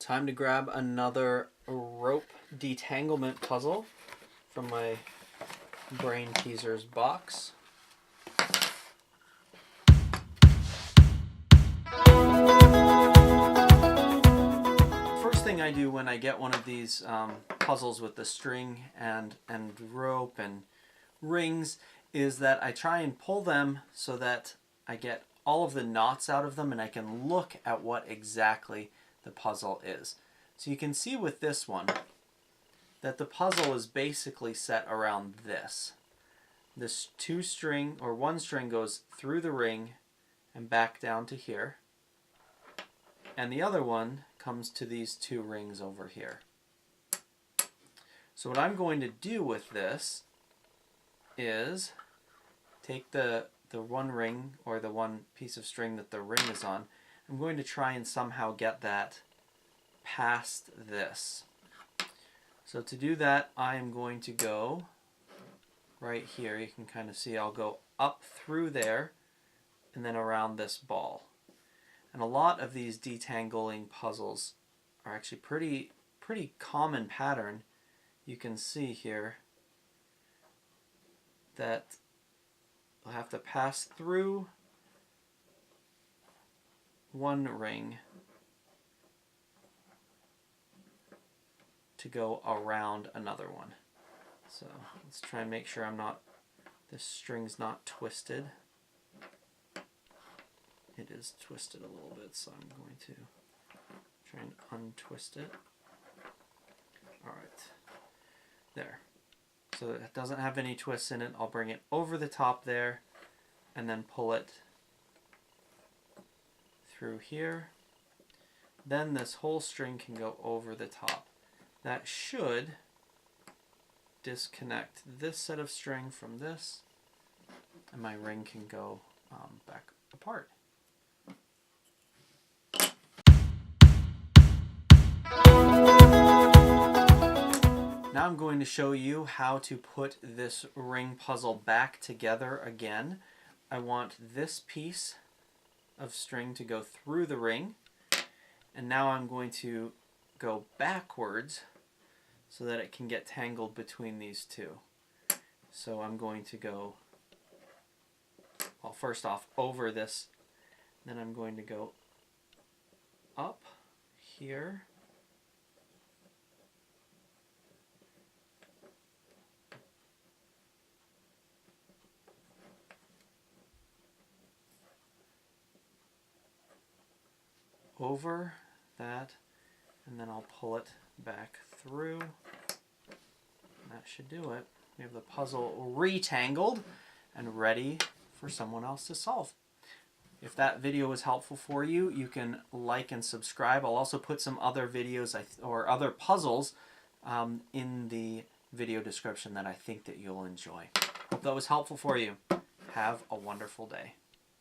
Time to grab another rope detanglement puzzle from my Brainteasers box. First thing I do when I get one of these puzzles with the string and rope and rings is that I try and pull them so that I get all of the knots out of them and I can look at what exactly the puzzle is. So you can see with this one that the puzzle is basically set around this. This one string goes through the ring and back down to here, and the other one comes to these two rings over here. So what I'm going to do with this is take the one ring, or the one piece of string that the ring is on. I'm going to try and somehow get that past this. So to do that, I am going to go right here. You can kind of see I'll go up through there and then around this ball. And a lot of these detangling puzzles are actually pretty common pattern. You can see here that I'll have to pass through one ring to go around another one. So let's try and make sure this string's not twisted. It is twisted a little bit, so I'm going to try and untwist it. Alright, there. So it doesn't have any twists in it. I'll bring it over the top there and then pull it through here. Then this whole string can go over the top. That should disconnect this set of string from this, and my ring can go back apart. Now I'm going to show you how to put this ring puzzle back together again. I want this piece of string to go through the ring, and now I'm going to go backwards so that it can get tangled between these two. So I'm going to go, well, first off over this, then I'm going to go up here, over that, and then I'll pull it back through. That should do it. We have the puzzle retangled and ready for someone else to solve. If that video was helpful for you, you can like and subscribe. I'll also put some other videos or other puzzles in the video description that I think that you'll enjoy. Hope that was helpful for you. Have a wonderful day.